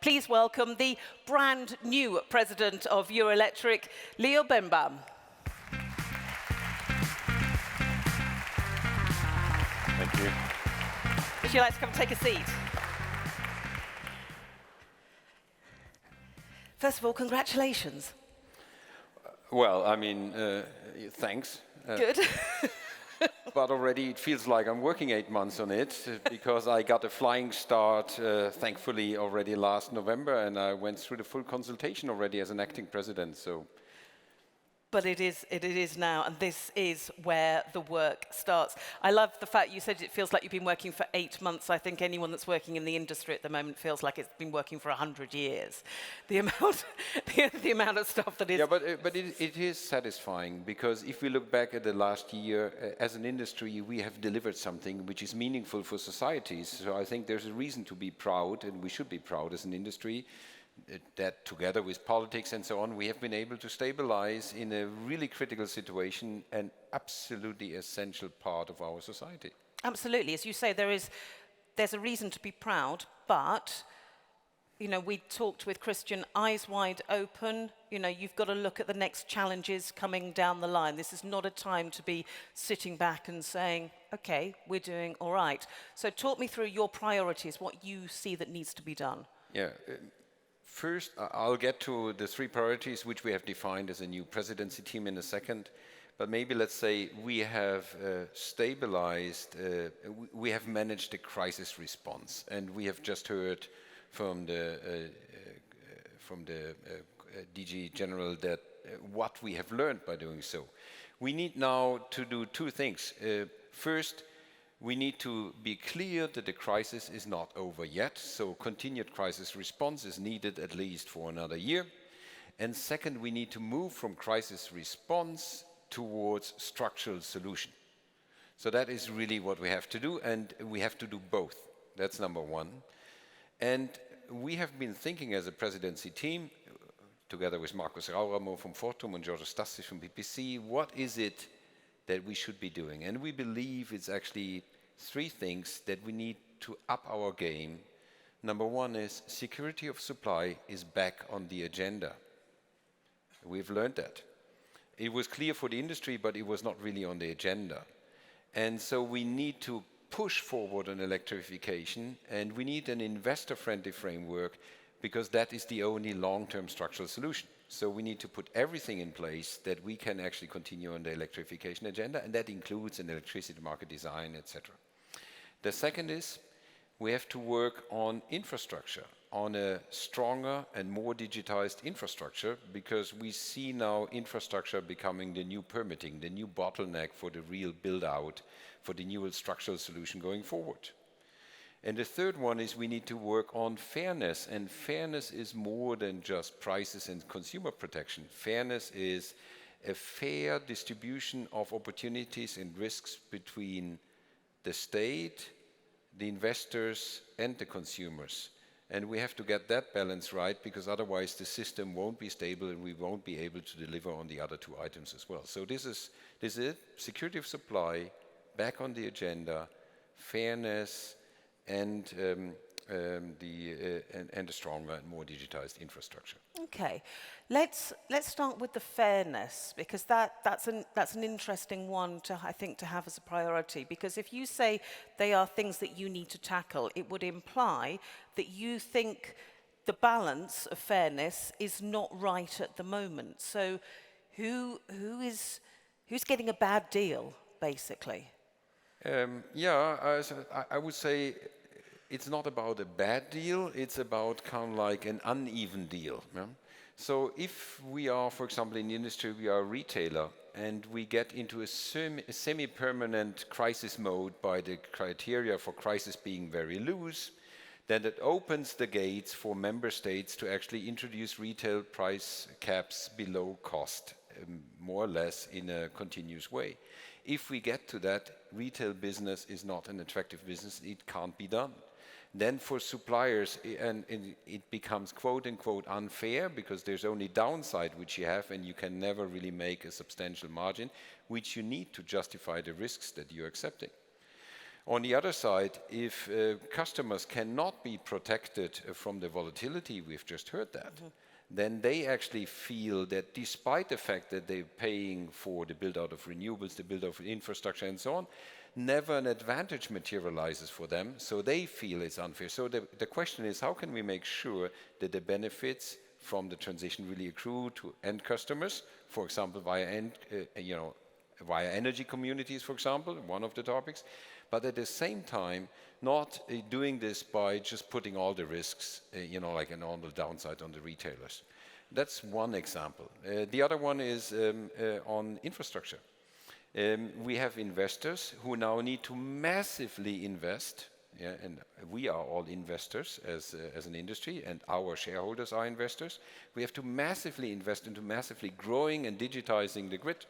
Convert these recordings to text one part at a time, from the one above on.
Please welcome the brand new president of Eurelectric, Leo Birnbaum. Thank you. Would you like to come take a seat? First of all, congratulations. Well, I mean, thanks. Good. But already it feels like I'm working 8 months on it because I got a flying start, thankfully, already last November, and I went through the full consultation already as an acting president. So. But it is now, and this is where the work starts. I love the fact you said it feels like you've been working for 8 months. I think anyone that's working in the industry at the moment feels like it's been working for 100 years. The amount, the amount of stuff that is... Yeah, but it is satisfying, because if we look back at the last year, as an industry, we have delivered something which is meaningful for societies. So I think there's a reason to be proud, and we should be proud as an industry, that together with politics and so on, we have been able to stabilize in a really critical situation an absolutely essential part of our society. Absolutely. As you say, there's a reason to be proud, but you know, we talked with Christian, eyes wide open. You know, you've got to look at the next challenges coming down the line. This is not a time to be sitting back and saying, okay, we're doing all right. So talk me through your priorities, what you see that needs to be done. Yeah. First, I'll get to the 3 priorities which we have defined as a new presidency team in a second. But maybe let's say we have stabilized, we have managed the crisis response. And we have just heard from the DG General that what we have learned by doing so. We need now to do 2 things. First, we need to be clear that the crisis is not over yet, so continued crisis response is needed at least for another year. And second, we need to move from crisis response towards structural solution. So that is really what we have to do, and we have to do both. That's number 1. And we have been thinking as a presidency team, together with Markus Rauramo from Fortum and George Stassis from PPC, what is it that we should be doing? And we believe it's actually 3 things that we need to up our game. Number 1 is security of supply is back on the agenda. We've learned that. It was clear for the industry, but it was not really on the agenda. And so we need to push forward on electrification, and we need an investor-friendly framework, because that is the only long-term structural solution. So we need to put everything in place that we can actually continue on the electrification agenda, and that includes an electricity market design, etc. The second is we have to work on infrastructure, on a stronger and more digitized infrastructure, because we see now infrastructure becoming the new permitting, the new bottleneck for the real build-out, for the new structural solution going forward. And the third one is we need to work on fairness, and fairness is more than just prices and consumer protection. Fairness is a fair distribution of opportunities and risks between the state, the investors, and the consumers. And we have to get that balance right, because otherwise the system won't be stable and we won't be able to deliver on the other 2 items as well. So this is it. Security of supply, back on the agenda, fairness, and a stronger and more digitized infrastructure. Okay, let's start with the fairness, because that's an interesting one to, I think, to have as a priority. Because if you say they are things that you need to tackle, it would imply that you think the balance of fairness is not right at the moment. So who's getting a bad deal, basically? I would say it's not about a bad deal, it's about kind of like an uneven deal. Yeah? So if we are, for example, in the industry, we are a retailer, and we get into a semi-permanent crisis mode by the criteria for crisis being very loose, then it opens the gates for member states to actually introduce retail price caps below cost, more or less in a continuous way. If we get to that, retail business is not an attractive business, it can't be done. Then for suppliers, and it becomes quote-unquote unfair, because there's only downside which you have, and you can never really make a substantial margin, which you need to justify the risks that you're accepting. On the other side, if customers cannot be protected from the volatility, we've just heard that, then they actually feel that despite the fact that they're paying for the build-out of renewables, the build-out of infrastructure and so on, never an advantage materializes for them, so they feel it's unfair. So the question is, how can we make sure that the benefits from the transition really accrue to end customers, for example, via energy communities, for example, one of the topics, but at the same time, not doing this by just putting all the risks, like an on the downside on the retailers. That's one example. The other one is on infrastructure. We have investors who now need to massively invest, and we are all investors as an industry, and our shareholders are investors. We have to massively invest into massively growing and digitizing the grid.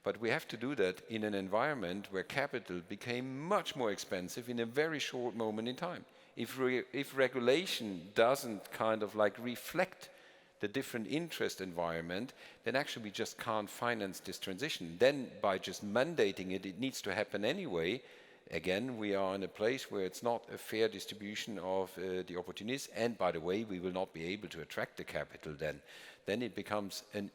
But we have to do that in an environment where capital became much more expensive in a very short moment in time. If regulation doesn't kind of like reflect the different interest environment, then actually we just can't finance this transition. Then by just mandating it, it needs to happen anyway. Again, we are in a place where it's not a fair distribution of the opportunities. And by the way, we will not be able to attract the capital then. Then it becomes an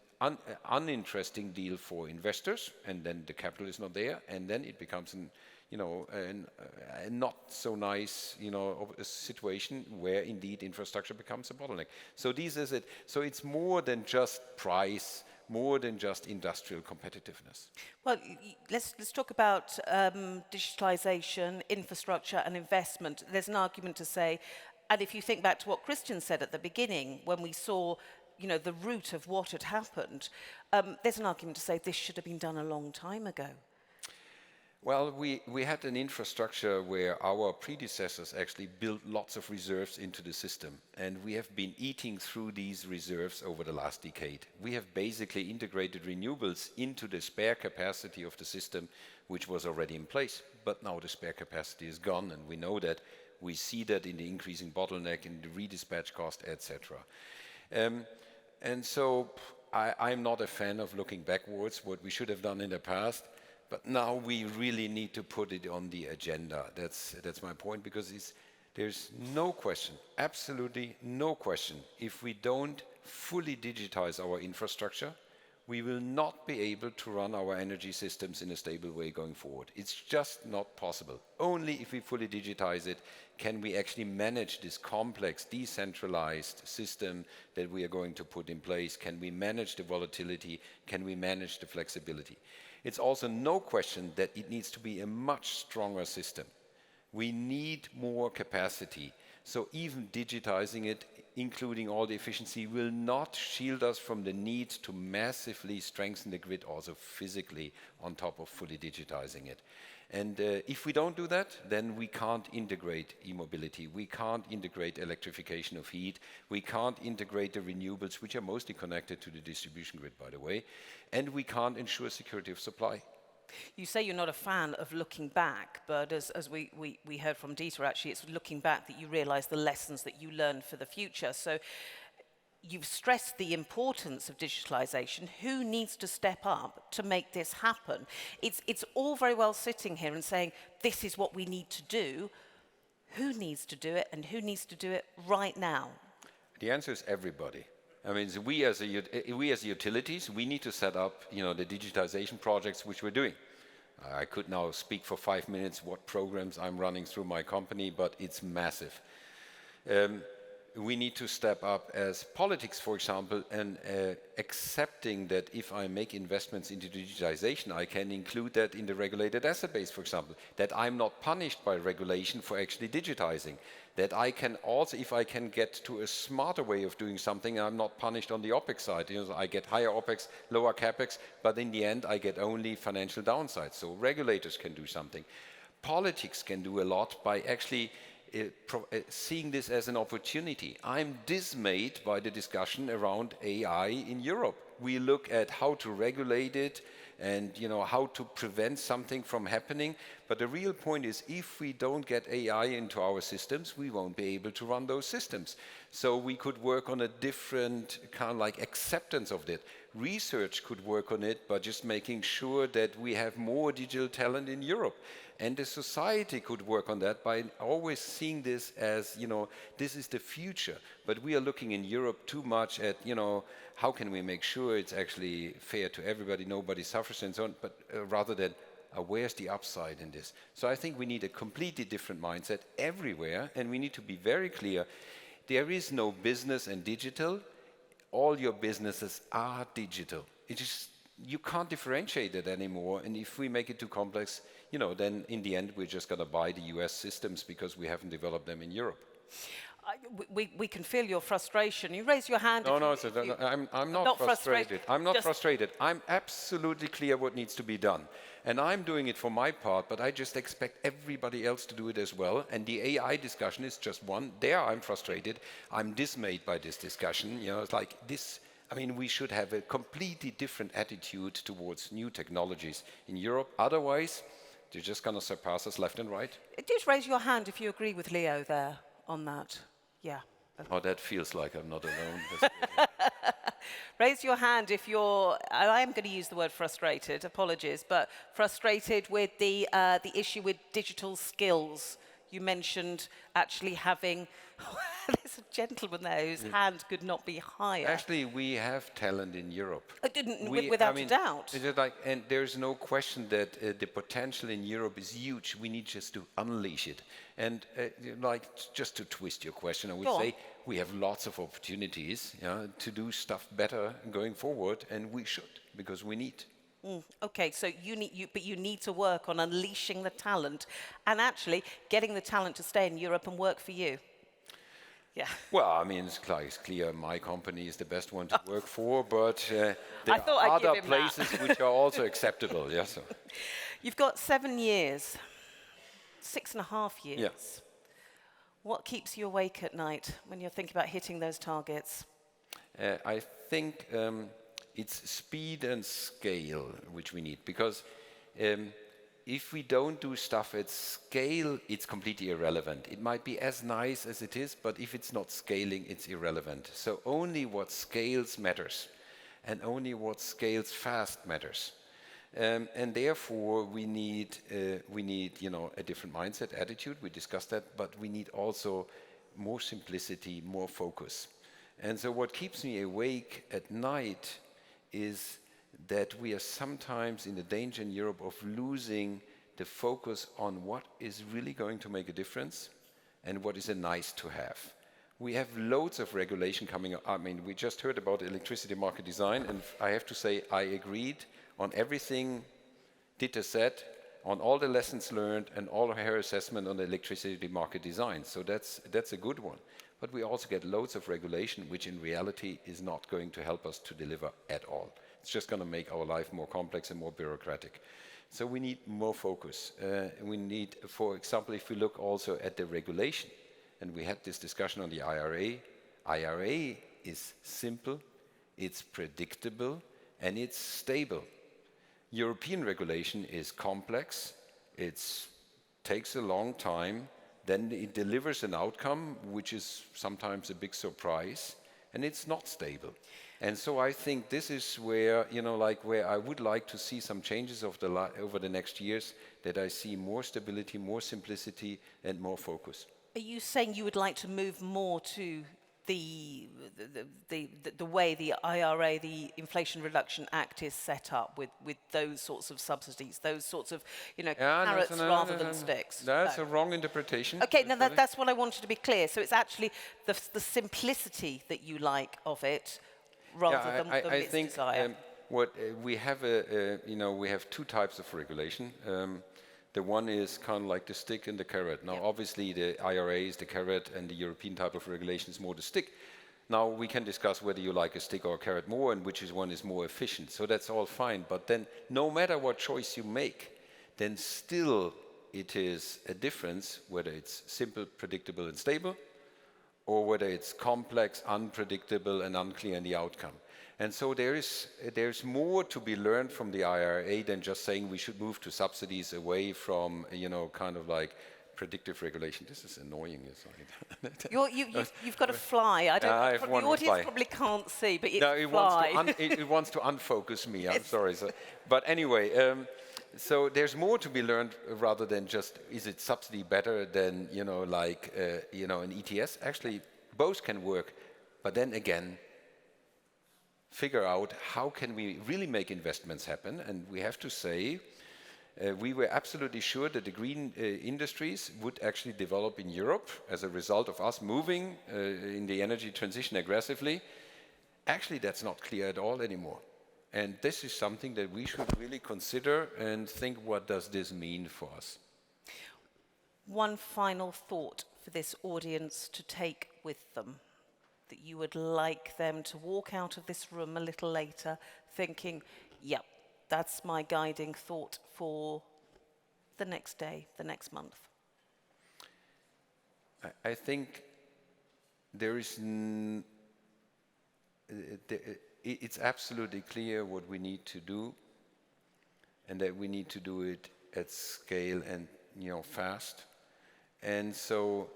uninteresting deal for investors, and then the capital is not there, and then it becomes a not so nice, a situation where indeed infrastructure becomes a bottleneck. So this is it. So it's more than just price, more than just industrial competitiveness. Well, let's talk about digitalization, infrastructure and investment. There's an argument to say, and if you think back to what Christian said at the beginning, when we saw the root of what had happened, there's an argument to say this should have been done a long time ago. Well, we had an infrastructure where our predecessors actually built lots of reserves into the system, and we have been eating through these reserves over the last decade. We have basically integrated renewables into the spare capacity of the system, which was already in place, but now the spare capacity is gone, and we know that. We see that in the increasing bottleneck, in the redispatch cost, etc. And so I'm not a fan of looking backwards, what we should have done in the past. But now we really need to put it on the agenda. That's my point, because there's no question, absolutely no question, if we don't fully digitize our infrastructure, we will not be able to run our energy systems in a stable way going forward. It's just not possible. Only if we fully digitize it can we actually manage this complex, decentralized system that we are going to put in place. Can we manage the volatility? Can we manage the flexibility? It's also no question that it needs to be a much stronger system. We need more capacity. So even digitizing it, including all the efficiency, will not shield us from the need to massively strengthen the grid also physically on top of fully digitizing it. And if we don't do that, then we can't integrate e-mobility. We can't integrate electrification of heat. We can't integrate the renewables, which are mostly connected to the distribution grid, by the way. And we can't ensure security of supply. You say you're not a fan of looking back, but as we heard from Dieter, actually, it's looking back that you realise the lessons that you learned for the future. So you've stressed the importance of digitalisation. Who needs to step up to make this happen? It's all very well sitting here and saying, this is what we need to do. Who needs to do it, and who needs to do it right now? The answer is everybody. I mean, we as utilities, we need to set up, the digitization projects which we're doing. I could now speak for 5 minutes what programs I'm running through my company, but it's massive. We need to step up as politics, for example, and accepting that if I make investments into digitization, I can include that in the regulated asset base, for example, that I'm not punished by regulation for actually digitizing, that I can also, if I can get to a smarter way of doing something, I'm not punished on the OPEX side. I get higher OPEX, lower CAPEX, but in the end, I get only financial downside. So regulators can do something. Politics can do a lot by actually seeing this as an opportunity. I'm dismayed by the discussion around AI in Europe. We look at how to regulate it and how to prevent something from happening. But the real point is, if we don't get AI into our systems, we won't be able to run those systems. So we could work on a different kind of like acceptance of that. research could work on it by just making sure that we have more digital talent in Europe. And the society could work on that by always seeing this as, this is the future. But we are looking in Europe too much at, how can we make sure it's actually fair to everybody, nobody suffers and so on, but rather than where's the upside in this? So I think we need a completely different mindset everywhere, and we need to be very clear. There is no business and digital. All your businesses are digital. It is, you can't differentiate it anymore. And if we make it too complex, then in the end, we're just going to buy the US systems because we haven't developed them in Europe. We can feel your frustration. You raise your hand. I'm not frustrated. I'm not frustrated. I'm absolutely clear what needs to be done. And I'm doing it for my part, but I just expect everybody else to do it as well. And the AI discussion is just one. There I'm frustrated. I'm dismayed by this discussion. It's like this. I mean, we should have a completely different attitude towards new technologies in Europe. Otherwise, they're just going to surpass us left and right. Just raise your hand if you agree with Leo there on that. Yeah. Oh, that feels like I'm not alone. Raise your hand if you're, I am going to use the word frustrated, apologies, but frustrated with the issue with digital skills. You mentioned actually having, there's a gentleman there whose hand could not be higher. Actually, we have talent in Europe. Without a doubt. And there's no question that the potential in Europe is huge. We need just to unleash it. And just to twist your question, I would say we have lots of opportunities to do stuff better going forward, and we should, because we need. Okay, so you need to work on unleashing the talent and actually getting the talent to stay in Europe and work for you. Yeah. Well, I mean, it's clear my company is the best one to work for, but there are other places which are also acceptable. Yeah, so. You've got 7 years, 6.5 years. Yeah. What keeps you awake at night when you're thinking about hitting those targets? I think it's speed and scale which we need, because if we don't do stuff at scale, it's completely irrelevant. It might be as nice as it is, but if it's not scaling, it's irrelevant. So only what scales matters, and only what scales fast matters. And therefore, we need a different mindset, attitude. We discussed that, but we need also more simplicity, more focus. And so what keeps me awake at night is that we are sometimes in the danger in Europe of losing the focus on what is really going to make a difference and what is a nice to have. We have loads of regulation coming up. I mean, we just heard about electricity market design, and I have to say I agreed on everything Dieter said, on all the lessons learned and all of her assessment on the electricity market design. So that's a good one. But we also get loads of regulation, which in reality is not going to help us to deliver at all. It's just going to make our life more complex and more bureaucratic. So we need more focus. We need, for example, if we look also at the regulation, and we had this discussion on the IRA. IRA is simple, it's predictable, and it's stable. European regulation is complex, it takes a long time, then it delivers an outcome which is sometimes a big surprise, and it's not stable. And so I think this is where, where I would like to see some changes over the next years, that I see more stability, more simplicity, and more focus. Are you saying you would like to move more to the way the IRA, the Inflation Reduction Act, is set up with those sorts of subsidies, those sorts of carrots rather than sticks? That's a wrong interpretation. Okay, now that's what I wanted to be clear. So it's actually the simplicity that you like of it, rather than its desire. What we have we have two types of regulation. The one is kind of like the stick and the carrot. Now, obviously, the IRA is the carrot, and the European type of regulation is more the stick. Now, we can discuss whether you like a stick or a carrot more, and which one is more efficient. So that's all fine. But then, no matter what choice you make, then still it is a difference whether it's simple, predictable, and stable, or whether it's complex, unpredictable, and unclear in the outcome. And so there's more to be learned from the IRA than just saying we should move to subsidies away from, kind of like predictive regulation. This is annoying. You've got to fly. I don't. I have The one audience fly. probably can't see, but it's No, it fly. it wants to unfocus me. I'm sorry. But anyway, so there's more to be learned rather than just is it subsidy better than an ETS. Actually, both can work, but then again, figure out how can we really make investments happen. And we have to say, we were absolutely sure that the green industries would actually develop in Europe as a result of us moving in the energy transition aggressively. Actually, that's not clear at all anymore. And this is something that we should really consider and think, what does this mean for us? One final thought for this audience to take with them, that you would like them to walk out of this room a little later thinking, yep, that's my guiding thought for the next day, the next month. I think there is it's absolutely clear what we need to do, and that we need to do it at scale and fast. And so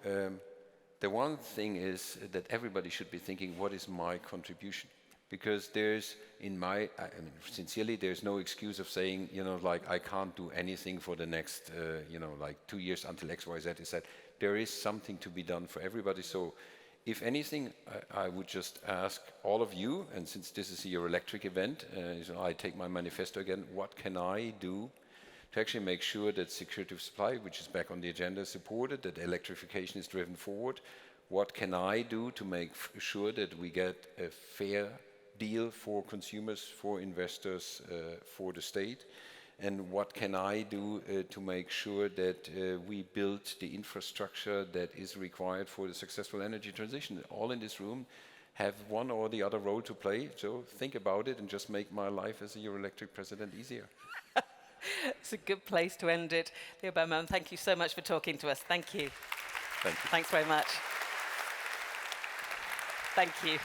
the one thing is that everybody should be thinking, what is my contribution? Because sincerely, there's no excuse of saying, I can't do anything for the next, 2 years until X, Y, Z is said. There is something to be done for everybody. So if anything, I would just ask all of you, and since this is your electric event, I take my manifesto again, what can I do to actually make sure that security of supply, which is back on the agenda, is supported, that electrification is driven forward? What can I do to make sure that we get a fair deal for consumers, for investors, for the state? And what can I do to make sure that we build the infrastructure that is required for the successful energy transition? All in this room have one or the other role to play. So think about it and just make my life as a Eurelectric president easier. It's a good place to end it. Leo Bergman, thank you so much for talking to us. Thank you. Thank you. Thanks very much. Thank you.